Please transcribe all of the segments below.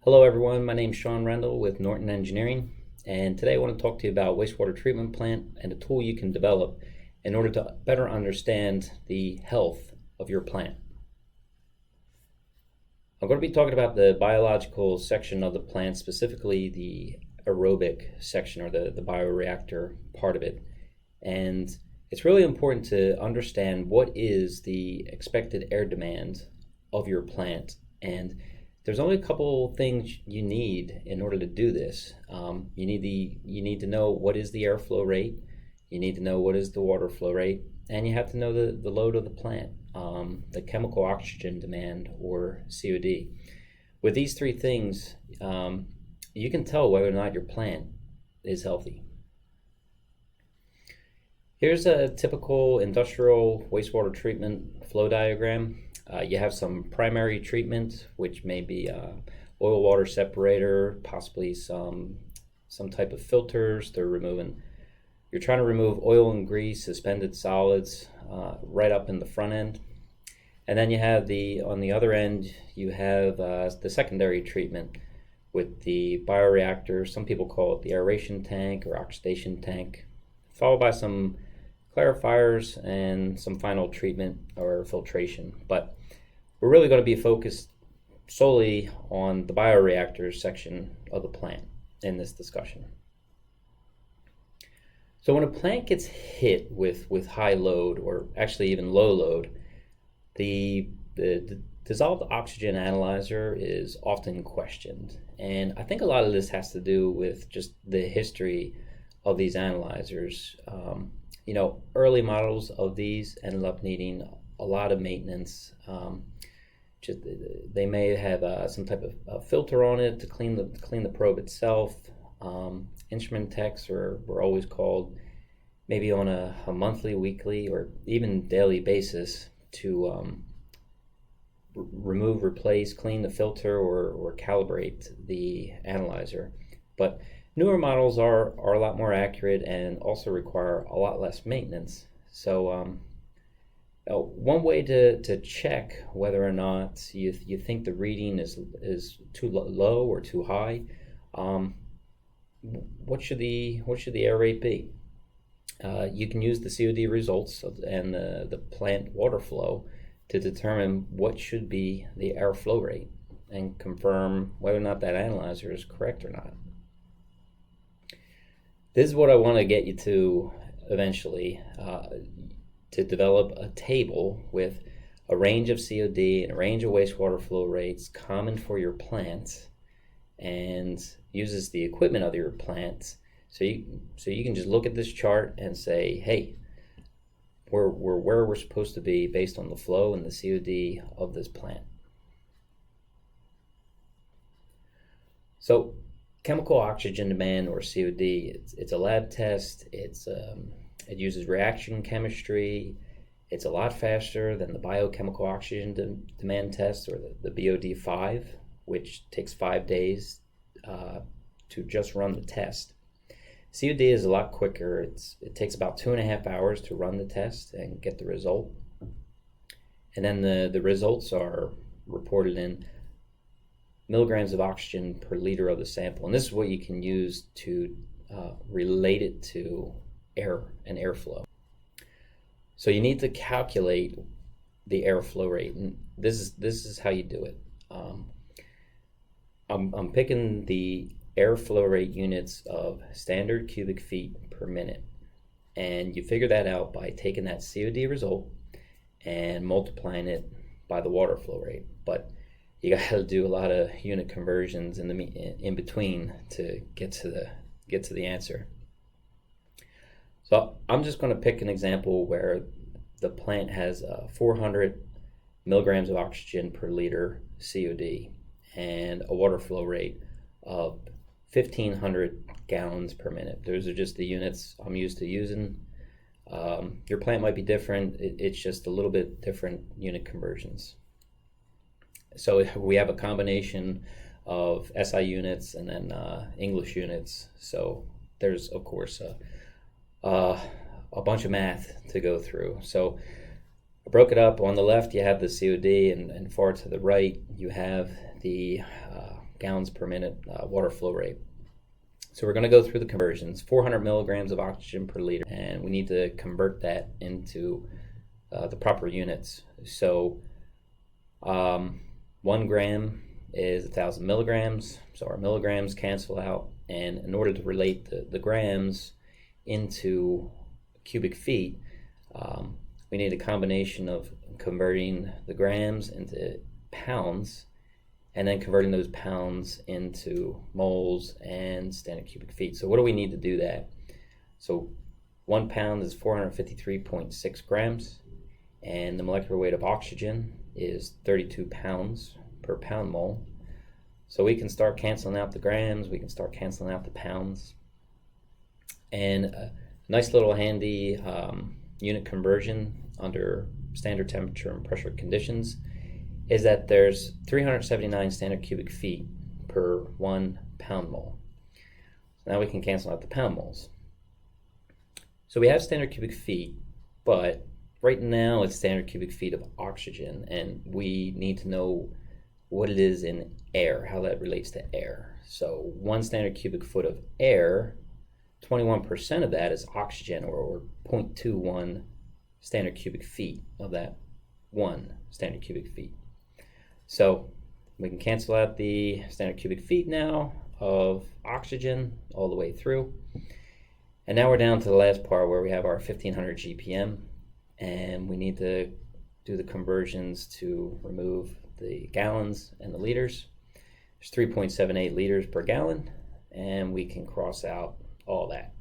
Hello everyone, my name is Sean Rendell with Norton Engineering, and today I want to talk to you about wastewater treatment plant and a tool you can develop in order to better understand the health of your plant. I'm going to be talking about the biological section of the plant, specifically the aerobic section or the bioreactor part of it. And it's really important to understand what is the expected air demand of your plant. And there's only a couple things you need in order to do this. You need to know what is the airflow rate, you need to know what is the water flow rate, and you have to know the load of the plant, the chemical oxygen demand, or COD. With these three things, you can tell whether or not your plant is healthy. Here's a typical industrial wastewater treatment flow diagram. You have some primary treatment, which may be oil water separator, possibly some type of filters. You're trying to remove oil and grease, suspended solids, right up in the front end. And then you have on the other end, you have the secondary treatment with the bioreactor. Some people call it the aeration tank or oxidation tank, followed by some clarifiers and some final treatment or filtration. But we're really going to be focused solely on the bioreactor section of the plant in this discussion. So when a plant gets hit with high load, or actually even low load, the dissolved oxygen analyzer is often questioned. And I think a lot of this has to do with just the history of these analyzers. Early models of these ended up needing a lot of maintenance. They may have some type of filter on it to clean the probe itself. Instrument techs were always called maybe on a monthly, weekly, or even daily basis to remove, replace, clean the filter, or calibrate the analyzer. But newer models are a lot more accurate and also require a lot less maintenance. So one way to check whether or not you think the reading is too low or too high, what should the air rate be? You can use the COD results and the plant water flow to determine what should be the air flow rate and confirm whether or not that analyzer is correct or not. This is what I want to get you to eventually, to develop a table with a range of COD and a range of wastewater flow rates common for your plant, and uses the equipment of your plant. So you can just look at this chart and say, hey, we're where we're supposed to be based on the flow and the COD of this plant. So chemical oxygen demand, or COD, it's a lab test. It uses reaction chemistry. It's a lot faster than the biochemical oxygen demand test, or the BOD5, which takes 5 days to just run the test. COD is a lot quicker. It takes about 2.5 hours to run the test and get the result. And then the results are reported in milligrams of oxygen per liter of the sample. And this is what you can use to relate it to air and airflow. So you need to calculate the airflow rate, and this is how you do it. I'm picking the airflow rate units of standard cubic feet per minute, and you figure that out by taking that COD result and multiplying it by the water flow rate. But you got to do a lot of unit conversions in between to get to the answer. So I'm just going to pick an example where the plant has 400 milligrams of oxygen per liter COD and a water flow rate of 1,500 gallons per minute. Those are just the units I'm used to using. Your plant might be different. It's just a little bit different unit conversions. So we have a combination of SI units and then English units. So there's, of course, a bunch of math to go through. So I broke it up. On the left, you have the COD, and far to the right, you have the gallons per minute water flow rate. So we're going to go through the conversions. 400 milligrams of oxygen per liter, and we need to convert that into the proper units. So 1 gram is 1,000 milligrams, so our milligrams cancel out, and in order to relate the grams into cubic feet, we need a combination of converting the grams into pounds and then converting those pounds into moles and standard cubic feet. So what do we need to do that? So 1 pound is 453.6 grams, and the molecular weight of oxygen is 32 pounds per pound mole. So we can start canceling out the grams, we can start canceling out the pounds. And a nice little handy unit conversion under standard temperature and pressure conditions is that there's 379 standard cubic feet per 1 pound mole. So now we can cancel out the pound moles. So we have standard cubic feet, but right now it's standard cubic feet of oxygen, and we need to know what it is in air, how that relates to air. So 1 standard cubic foot of air, 21% of that is oxygen, or 0.21 standard cubic feet of that 1 standard cubic feet. So we can cancel out the standard cubic feet now of oxygen all the way through. And now we're down to the last part where we have our 1500 GPM, and we need to do the conversions to remove the gallons and the liters. There's 3.78 liters per gallon, and we can cross out all that.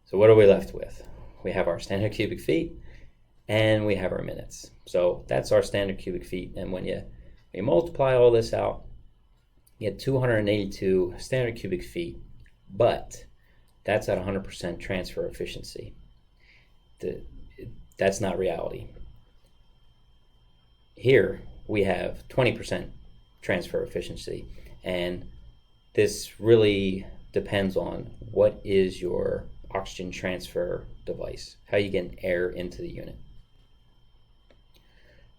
So what are we left with? We have our standard cubic feet and we have our minutes. So that's our standard cubic feet, and when you multiply all this out, you get 282 standard cubic feet, but that's at 100% transfer efficiency. That's not reality. Here we have 20% transfer efficiency, and this really depends on what is your oxygen transfer device, how you get air into the unit.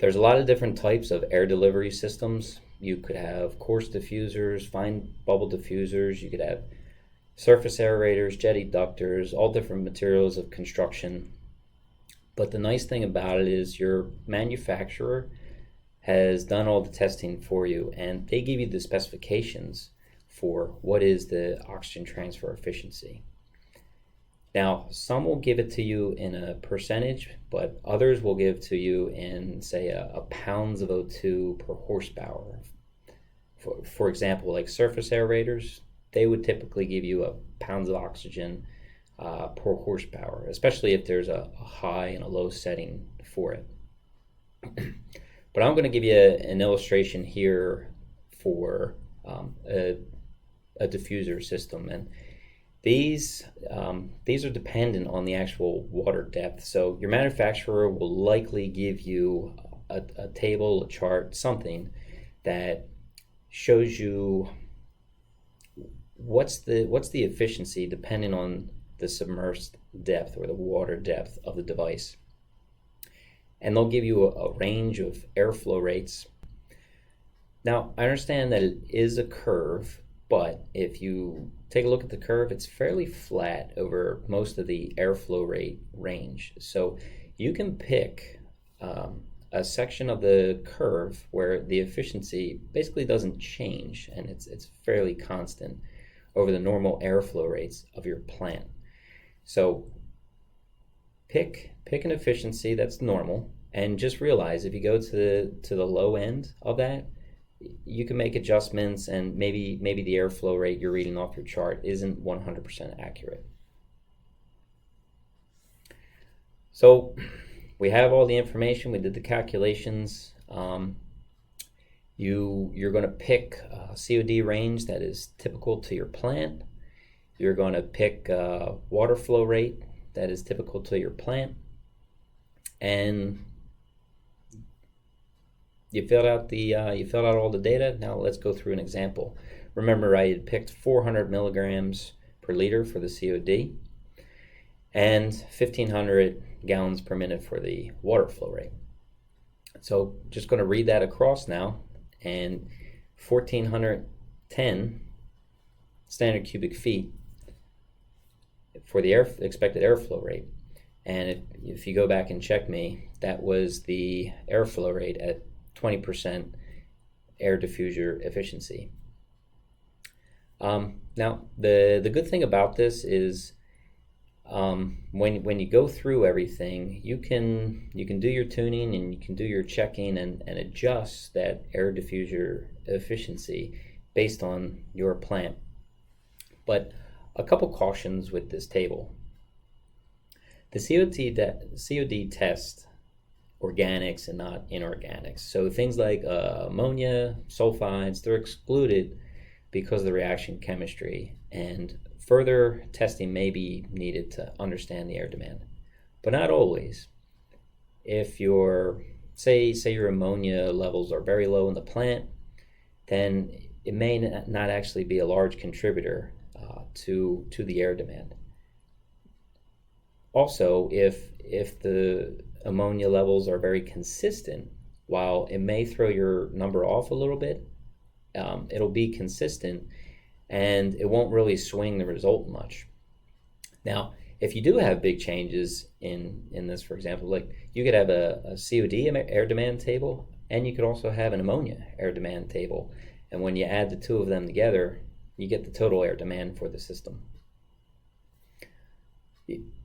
There's a lot of different types of air delivery systems. You could have coarse diffusers, fine bubble diffusers, you could have surface aerators, jet eductors, all different materials of construction. But the nice thing about it is your manufacturer has done all the testing for you, and they give you the specifications for what is the oxygen transfer efficiency. Now, some will give it to you in a percentage, but others will give to you in, say, a pounds of O2 per horsepower. For example, like surface aerators, they would typically give you a pounds of oxygen per horsepower, especially if there's a high and a low setting for it. But I'm going to give you an illustration here for a diffuser system, and these are dependent on the actual water depth. So your manufacturer will likely give you a table, a chart, something that shows you what's the efficiency depending on the submerged depth or the water depth of the device. And they'll give you a range of airflow rates. Now, I understand that it is a curve, but if you take a look at the curve, it's fairly flat over most of the airflow rate range. So you can pick a section of the curve where the efficiency basically doesn't change, and it's fairly constant over the normal airflow rates of your plant. So pick an efficiency that's normal, and just realize if you go to the low end of that, you can make adjustments, and maybe the airflow rate you're reading off your chart isn't 100% accurate. So we have all the information, we did the calculations. You're going to pick a COD range that is typical to your plant. You're going to pick a water flow rate that is typical to your plant, and you filled out all the data. Now let's go through an example. Remember, I had picked 400 milligrams per liter for the COD and 1,500 gallons per minute for the water flow rate. So just going to read that across now, and 1,400 10 standard cubic feet for the expected airflow rate. And if you go back and check me, that was the airflow rate at 20% air diffuser efficiency. Now, the good thing about this is when you go through everything, you can do your tuning and you can do your checking and adjust that air diffuser efficiency based on your plant. But a couple cautions with this table. The COD test organics and not inorganics. So things like ammonia, sulfides, they're excluded because of the reaction chemistry, and further testing may be needed to understand the air demand, but not always. If your say your ammonia levels are very low in the plant, then it may not actually be a large contributor to the air demand. Also, if the ammonia levels are very consistent, while it may throw your number off a little bit, it'll be consistent and it won't really swing the result much. Now, if you do have big changes in this, for example, like you could have a COD air demand table, and you could also have an ammonia air demand table. And when you add the two of them together, you get the total air demand for the system.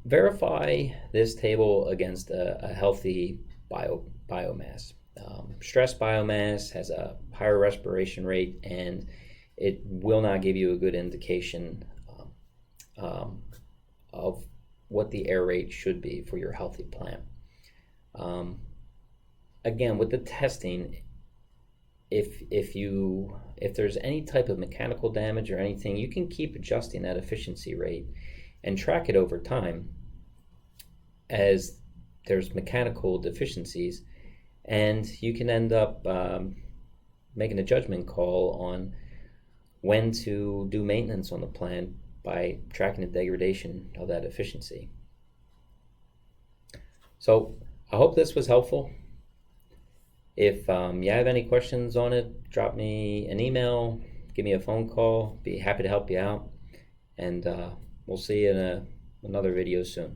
Verify this table against a healthy biomass. Stress biomass has a higher respiration rate, and it will not give you a good indication of what the air rate should be for your healthy plant. Again, with the testing, if there's any type of mechanical damage or anything, you can keep adjusting that efficiency rate and track it over time as there's mechanical deficiencies, and you can end up making a judgment call on when to do maintenance on the plant by tracking the degradation of that efficiency. So I hope this was helpful. If you have any questions on it, drop me an email, give me a phone call. Be happy to help you out, and we'll see you in another video soon.